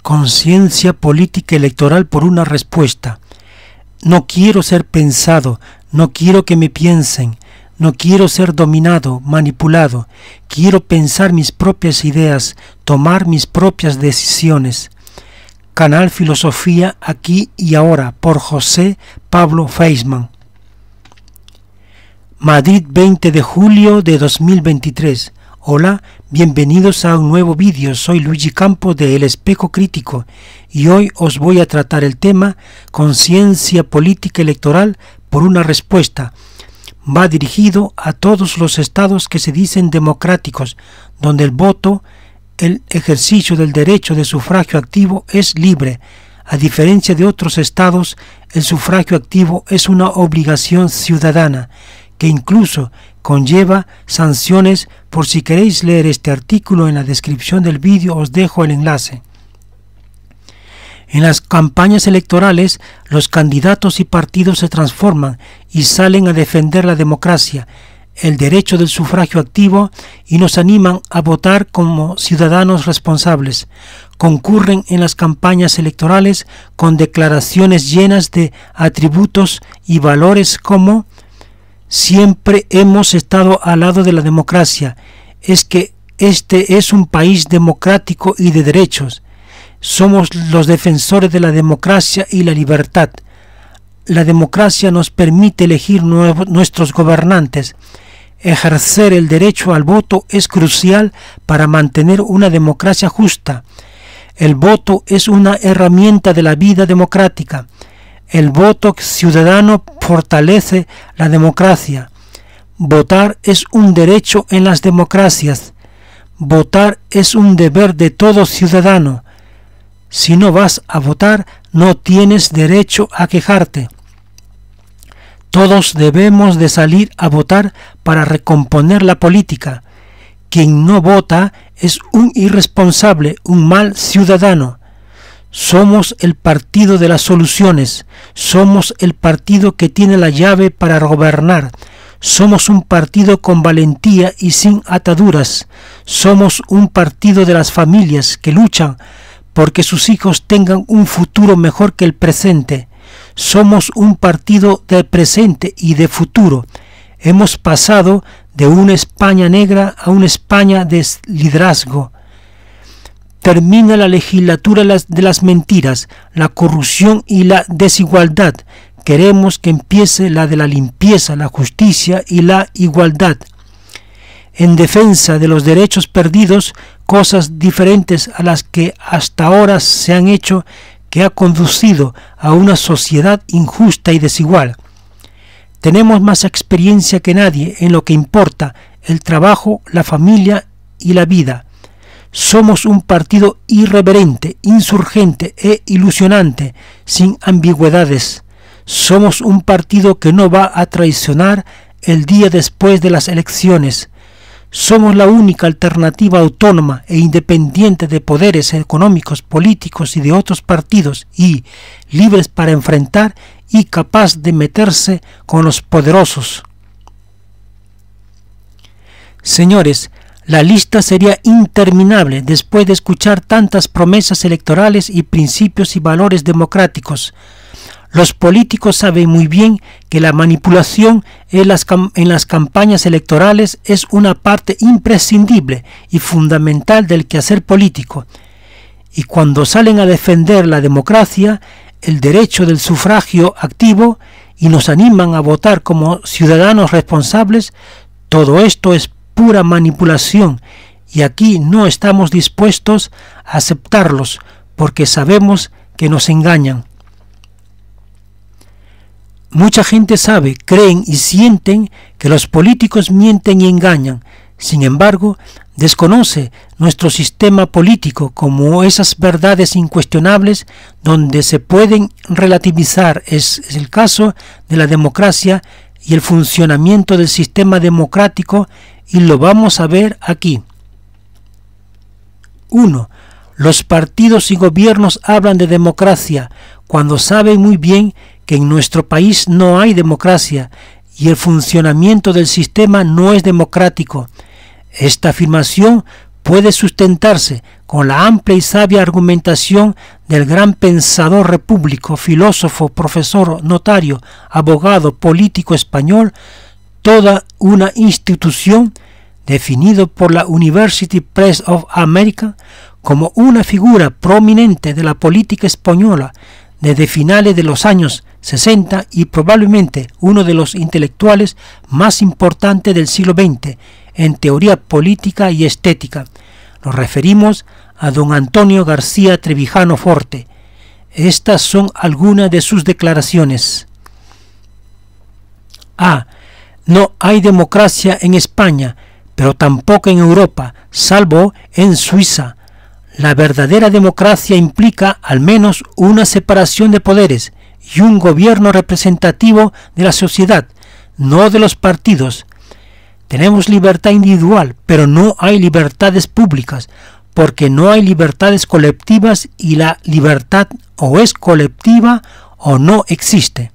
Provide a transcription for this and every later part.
Conciencia política electoral por una respuesta. No quiero ser pensado, no quiero que me piensen, no quiero ser dominado, manipulado, quiero pensar mis propias ideas, tomar mis propias decisiones. Canal Filosofía Aquí y Ahora por José Pablo Feisman. Madrid, 20 de julio de 2023. Hola, bienvenidos a un nuevo vídeo. Soy Luigi Campos de El Espejo Crítico y hoy os voy a tratar el tema Conciencia política electoral por una respuesta. Va dirigido a todos los estados que se dicen democráticos, donde el voto, el ejercicio del derecho de sufragio activo es libre. A diferencia de otros estados, el sufragio activo es una obligación ciudadana que incluso conlleva sanciones. Por si queréis leer este artículo, en la descripción del vídeo os dejo el enlace. En las campañas electorales, los candidatos y partidos se transforman y salen a defender la democracia, el derecho del sufragio activo y nos animan a votar como ciudadanos responsables. Concurren en las campañas electorales con declaraciones llenas de atributos y valores como: siempre hemos estado al lado de la democracia, es que este es un país democrático y de derechos. Somos los defensores de la democracia y la libertad. La democracia nos permite elegir nuestros gobernantes. Ejercer el derecho al voto es crucial para mantener una democracia justa. El voto es una herramienta de la vida democrática. El voto ciudadano fortalece la democracia. Votar es un derecho en las democracias. Votar es un deber de todo ciudadano. Si no vas a votar, no tienes derecho a quejarte. Todos debemos de salir a votar para recomponer la política. Quien no vota es un irresponsable, un mal ciudadano. Somos el partido de las soluciones, somos el partido que tiene la llave para gobernar, somos un partido con valentía y sin ataduras, somos un partido de las familias que luchan porque sus hijos tengan un futuro mejor que el presente, somos un partido de presente y de futuro. Hemos pasado de una España negra a una España de liderazgo. Termina la legislatura de las mentiras, la corrupción y la desigualdad. Queremos que empiece la de la limpieza, la justicia y la igualdad. En defensa de los derechos perdidos, cosas diferentes a las que hasta ahora se han hecho, que ha conducido a una sociedad injusta y desigual. Tenemos más experiencia que nadie en lo que importa: el trabajo, la familia y la vida. Somos un partido irreverente, insurgente e ilusionante, sin ambigüedades. Somos un partido que no va a traicionar el día después de las elecciones. Somos la única alternativa autónoma e independiente de poderes económicos, políticos y de otros partidos, y libres para enfrentar y capaz de meterse con los poderosos. Señores, la lista sería interminable después de escuchar tantas promesas electorales y principios y valores democráticos. Los políticos saben muy bien que la manipulación en las campañas electorales es una parte imprescindible y fundamental del quehacer político. Y cuando salen a defender la democracia, el derecho del sufragio activo, y nos animan a votar como ciudadanos responsables, todo esto es pura manipulación, y aquí no estamos dispuestos a aceptarlos porque sabemos que nos engañan. Mucha gente sabe, creen y sienten que los políticos mienten y engañan. Sin embargo, desconoce nuestro sistema político como esas verdades incuestionables donde se pueden relativizar. Es el caso de la democracia y el funcionamiento del sistema democrático, y lo vamos a ver aquí. 1. Los partidos y gobiernos hablan de democracia cuando saben muy bien que en nuestro país no hay democracia y el funcionamiento del sistema no es democrático. Esta afirmación puede sustentarse con la amplia y sabia argumentación del gran pensador repúblico, filósofo, profesor, notario, abogado, político español, toda una institución definido por la University Press of America como una figura prominente de la política española desde finales de los años 60 y probablemente uno de los intelectuales más importantes del siglo XX en teoría política y estética. Nos referimos a don Antonio García Trevijano Forte. Estas son algunas de sus declaraciones. A. No hay democracia en España, pero tampoco en Europa, salvo en Suiza. La verdadera democracia implica al menos una separación de poderes y un gobierno representativo de la sociedad, no de los partidos. Tenemos libertad individual, pero no hay libertades públicas, porque no hay libertades colectivas y la libertad o es colectiva o no existe.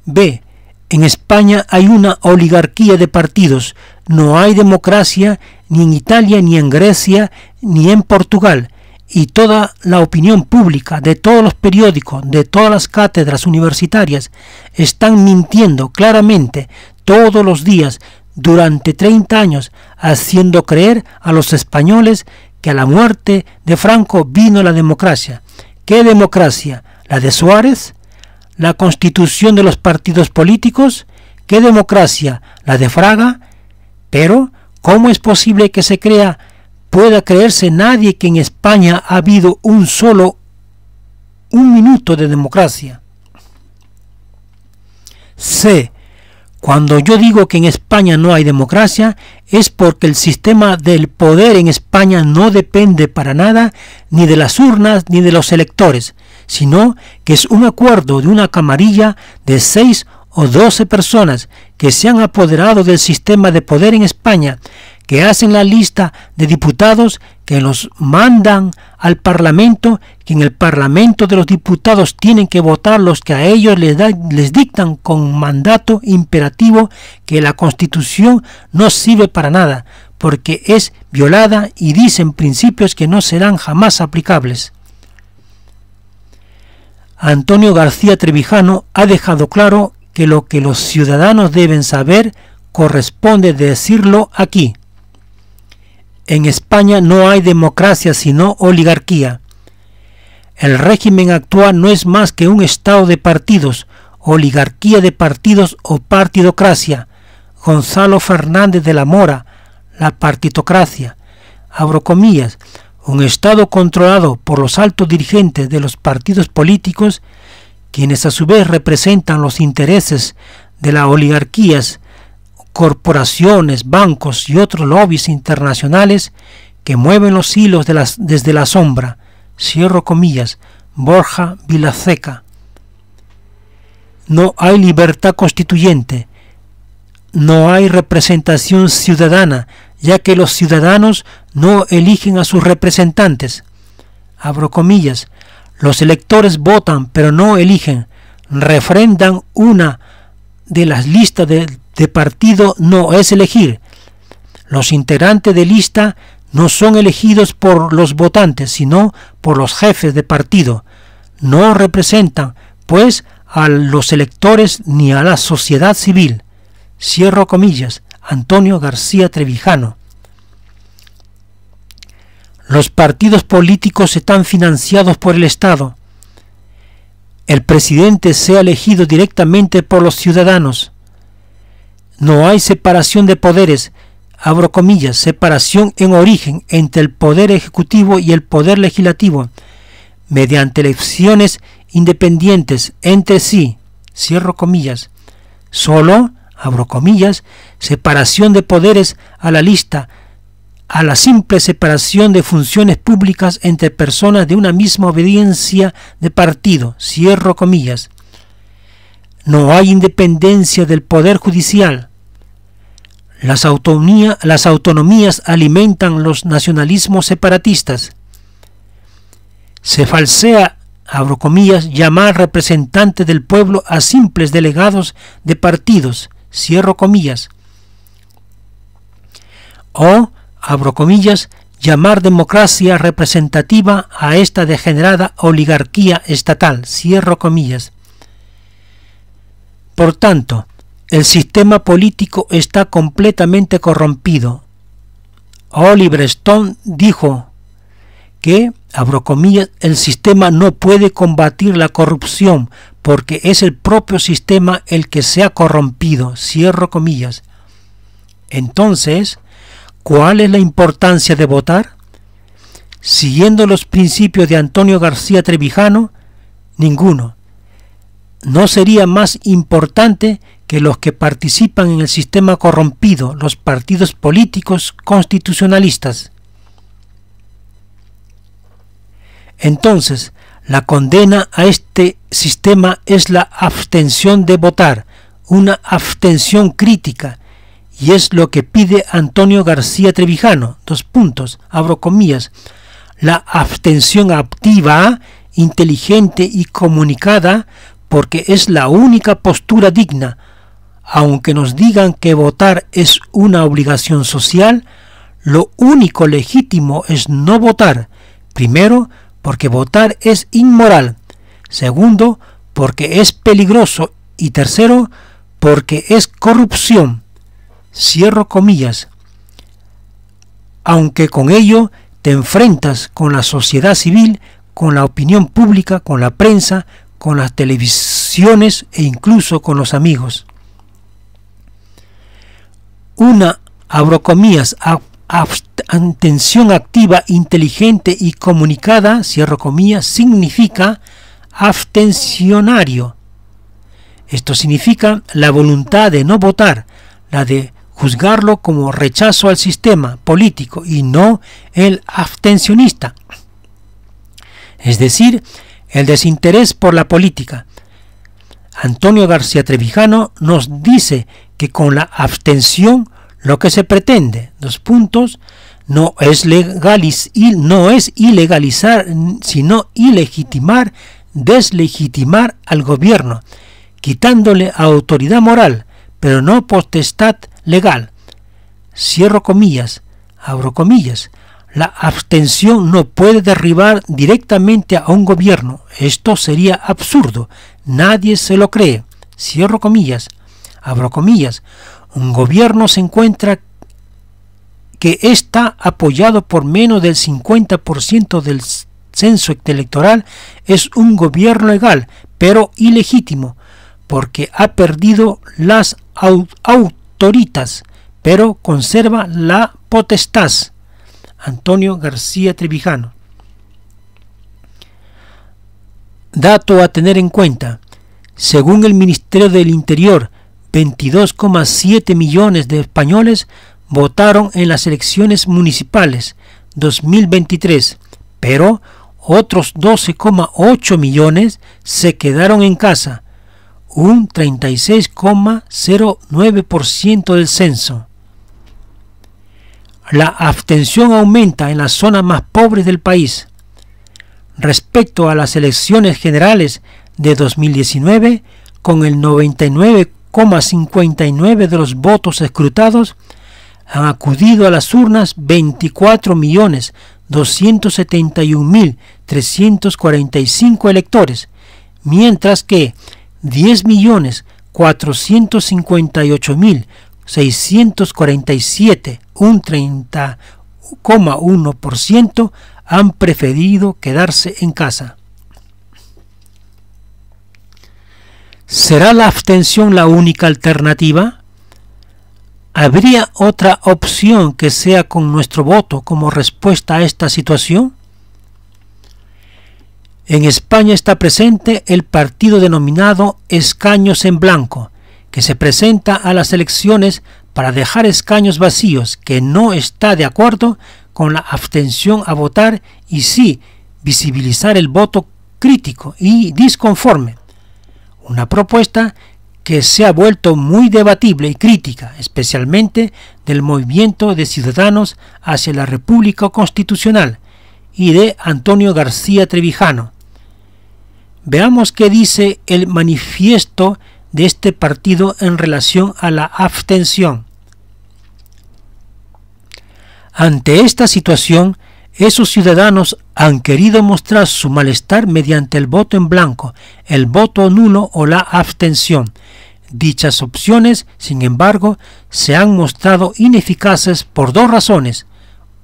B. En España hay una oligarquía de partidos, no hay democracia ni en Italia, ni en Grecia, ni en Portugal, y toda la opinión pública de todos los periódicos, de todas las cátedras universitarias, están mintiendo claramente todos los días durante 30 años, haciendo creer a los españoles que a la muerte de Franco vino la democracia. ¿Qué democracia? ¿La de Suárez? ¿La constitución de los partidos políticos? ¿Qué democracia? ¿La de Fraga? Pero, ¿cómo es posible que pueda creerse nadie que en España ha habido un minuto de democracia? C. Cuando yo digo que en España no hay democracia, es porque el sistema del poder en España no depende para nada ni de las urnas ni de los electores, sino que es un acuerdo de una camarilla de 6 o 12 personas que se han apoderado del sistema de poder en España, que hacen la lista de diputados, que los mandan al Parlamento, que en el Parlamento de los diputados tienen que votar los que a ellos les dictan con mandato imperativo que la Constitución no sirve para nada, porque es violada y dicen principios que no serán jamás aplicables. Antonio García Trevijano ha dejado claro que lo que los ciudadanos deben saber corresponde decirlo aquí. En España no hay democracia sino oligarquía. El régimen actual no es más que un estado de partidos, oligarquía de partidos o partidocracia. Gonzalo Fernández de la Mora, la partitocracia. Abro comillas, un estado controlado por los altos dirigentes de los partidos políticos, quienes a su vez representan los intereses de las oligarquías, corporaciones, bancos y otros lobbies internacionales que mueven los hilos desde la sombra. Cierro comillas. Borja Vilaseca. No hay libertad constituyente. No hay representación ciudadana, ya que los ciudadanos no eligen a sus representantes. Abro comillas. Los electores votan, pero no eligen. Refrendan una de las listas de partido no es elegir. Los integrantes de lista no son elegidos por los votantes, sino por los jefes de partido. No representan, pues, a los electores ni a la sociedad civil. Cierro comillas. Antonio García Trevijano. Los partidos políticos están financiados por el Estado. El presidente sea elegido directamente por los ciudadanos. No hay separación de poderes, abro comillas, separación en origen entre el poder ejecutivo y el poder legislativo, mediante elecciones independientes entre sí, cierro comillas. Solo, abro comillas, separación de poderes a la simple separación de funciones públicas entre personas de una misma obediencia de partido, cierro comillas. No hay independencia del poder judicial. Las autonomías alimentan los nacionalismos separatistas. Se falsea, abro comillas, llamar representantes del pueblo a simples delegados de partidos, cierro comillas. O, abro comillas, llamar democracia representativa a esta degenerada oligarquía estatal, cierro comillas. Por tanto, el sistema político está completamente corrompido. Oliver Stone dijo que, abro comillas, el sistema no puede combatir la corrupción porque es el propio sistema el que se ha corrompido, cierro comillas. Entonces, ¿cuál es la importancia de votar? Siguiendo los principios de Antonio García Trevijano, ninguno. ¿No sería más importante que los que participan en el sistema corrompido, los partidos políticos constitucionalistas? Entonces, la condena a este sistema es la abstención de votar, una abstención crítica, y es lo que pide Antonio García Trevijano, abro comillas, la abstención activa, inteligente y comunicada, porque es la única postura digna. Aunque nos digan que votar es una obligación social, lo único legítimo es no votar. Primero, porque votar es inmoral. Segundo, porque es peligroso. Y tercero, porque es corrupción. Cierro comillas. Aunque con ello te enfrentas con la sociedad civil, con la opinión pública, con la prensa, con las televisiones e incluso con los amigos. Una, abro comillas, abstención activa, inteligente y comunicada, cierro comillas, significa abstencionario. Esto significa la voluntad de no votar, la de juzgarlo como rechazo al sistema político y no el abstencionista. Es decir, el desinterés por la política. Antonio García Trevijano nos dice que con la abstención lo que se pretende, no es ilegalizar, sino ilegitimar, deslegitimar al gobierno, quitándole autoridad moral, pero no potestad legal. Cierro comillas, abro comillas. La abstención no puede derribar directamente a un gobierno. Esto sería absurdo. Nadie se lo cree. Cierro comillas, abro comillas. Un gobierno se encuentra que está apoyado por menos del 50% del censo electoral. Es un gobierno legal, pero ilegítimo, porque ha perdido las autoritas, pero conserva la potestad. Antonio García Trevijano. Dato a tener en cuenta. Según el Ministerio del Interior, 22,7 millones de españoles votaron en las elecciones municipales 2023, pero otros 12,8 millones se quedaron en casa, un 36,09% del censo. La abstención aumenta en las zonas más pobres del país. Respecto a las elecciones generales de 2019, con el 99,59% de los votos escrutados, han acudido a las urnas 24.271.345 electores, mientras que 10.458.647, un 30,1%, han preferido quedarse en casa. ¿Será la abstención la única alternativa? ¿Habría otra opción que sea con nuestro voto como respuesta a esta situación? En España está presente el partido denominado Escaños en Blanco, que se presenta a las elecciones para dejar escaños vacíos, que no está de acuerdo con la abstención a votar y sí visibilizar el voto crítico y disconforme. Una propuesta que se ha vuelto muy debatible y crítica, especialmente del movimiento de ciudadanos hacia la República Constitucional y de Antonio García Trevijano. Veamos qué dice el manifiesto de este partido en relación a la abstención. Ante esta situación, esos ciudadanos han querido mostrar su malestar mediante el voto en blanco, el voto nulo o la abstención. Dichas opciones, sin embargo, se han mostrado ineficaces por dos razones.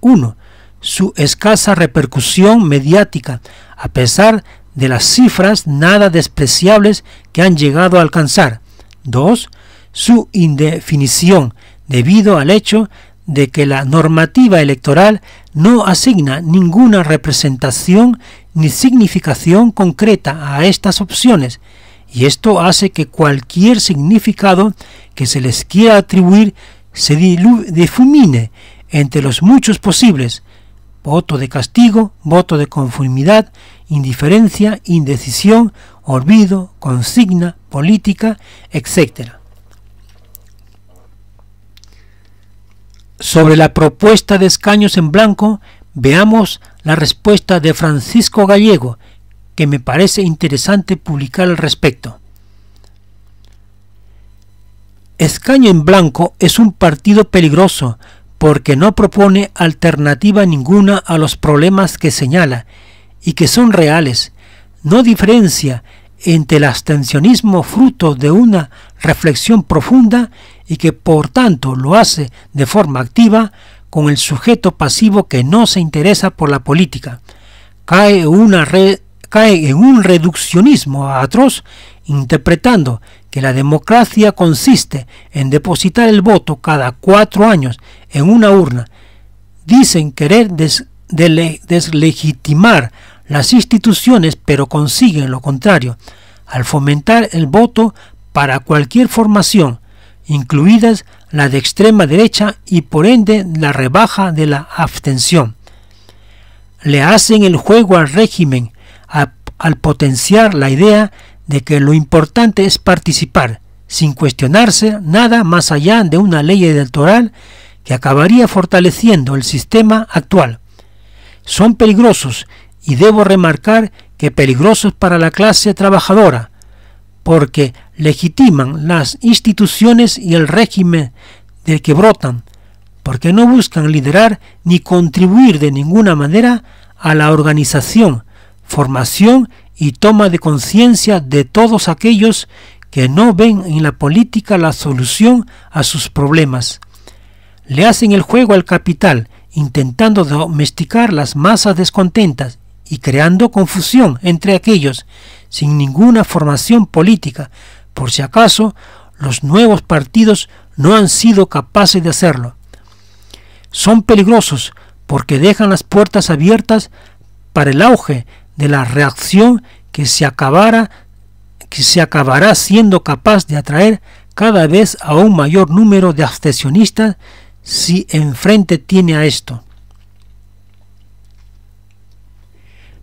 1. Su escasa repercusión mediática, a pesar de las cifras nada despreciables que han llegado a alcanzar. 2. Su indefinición, debido al hecho de que la normativa electoral no asigna ninguna representación ni significación concreta a estas opciones, y esto hace que cualquier significado que se les quiera atribuir se difumine entre los muchos posibles: voto de castigo, voto de conformidad, indiferencia, indecisión, olvido, consigna, política, etc. Sobre la propuesta de escaños en blanco, veamos la respuesta de Francisco Gallego, que me parece interesante publicar al respecto. Escaño en blanco es un partido peligroso porque no propone alternativa ninguna a los problemas que señala y que son reales. No diferencia entre el abstencionismo fruto de una reflexión profunda y que por tanto lo hace de forma activa con el sujeto pasivo que no se interesa por la política. Cae en un reduccionismo atroz, interpretando que la democracia consiste en depositar el voto cada 4 años en una urna. Dicen querer deslegitimar las instituciones, pero consiguen lo contrario, al fomentar el voto para cualquier formación, incluidas la de extrema derecha, y por ende la rebaja de la abstención. Le hacen el juego al régimen al potenciar la idea de que lo importante es participar, sin cuestionarse nada más allá de una ley electoral que acabaría fortaleciendo el sistema actual. Son peligrosos, y debo remarcar que peligrosos para la clase trabajadora, porque legitiman las instituciones y el régimen del que brotan, porque no buscan liderar ni contribuir de ninguna manera a la organización, formación y toma de conciencia de todos aquellos que no ven en la política la solución a sus problemas. Le hacen el juego al capital, intentando domesticar las masas descontentas y creando confusión entre aquellos sin ninguna formación política, por si acaso los nuevos partidos no han sido capaces de hacerlo. Son peligrosos porque dejan las puertas abiertas para el auge de la reacción que se acabará siendo capaz de atraer cada vez a un mayor número de abstencionistas si enfrente tiene a esto.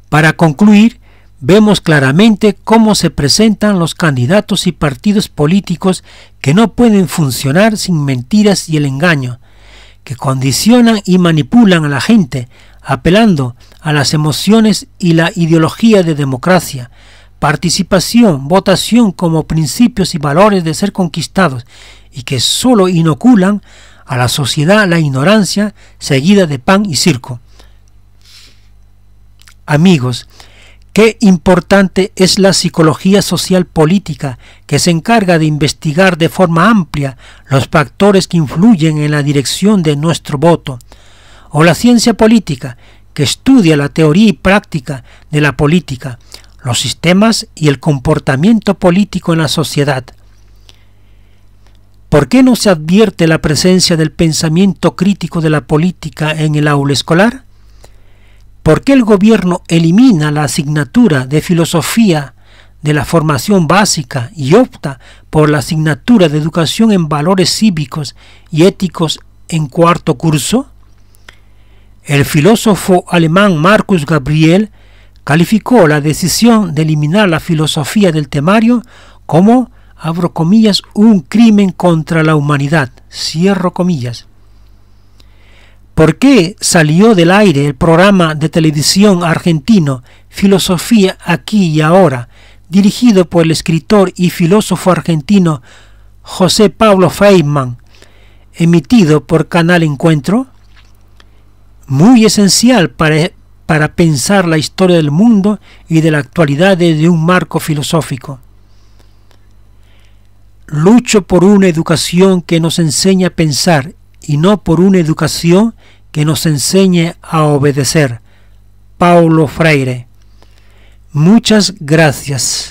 Para concluir, vemos claramente cómo se presentan los candidatos y partidos políticos que no pueden funcionar sin mentiras y el engaño, que condicionan y manipulan a la gente, apelando a las emociones y la ideología de democracia, participación, votación como principios y valores de ser conquistados, y que sólo inoculan a la sociedad la ignorancia seguida de pan y circo. Amigos, qué importante es la psicología social política, que se encarga de investigar de forma amplia los factores que influyen en la dirección de nuestro voto, o la ciencia política, que estudia la teoría y práctica de la política, los sistemas y el comportamiento político en la sociedad. ¿Por qué no se advierte la presencia del pensamiento crítico de la política en el aula escolar? ¿Por qué el gobierno elimina la asignatura de filosofía de la formación básica y opta por la asignatura de educación en valores cívicos y éticos en 4º curso? El filósofo alemán Marcus Gabriel calificó la decisión de eliminar la filosofía del temario como, abro comillas, un crimen contra la humanidad, cierro comillas. ¿Por qué salió del aire el programa de televisión argentino Filosofía aquí y ahora, dirigido por el escritor y filósofo argentino José Pablo Feynman, emitido por Canal Encuentro? muy esencial para pensar la historia del mundo y de la actualidad desde un marco filosófico. Lucho por una educación que nos enseñe a pensar y no por una educación que nos enseñe a obedecer. Paulo Freire. Muchas gracias.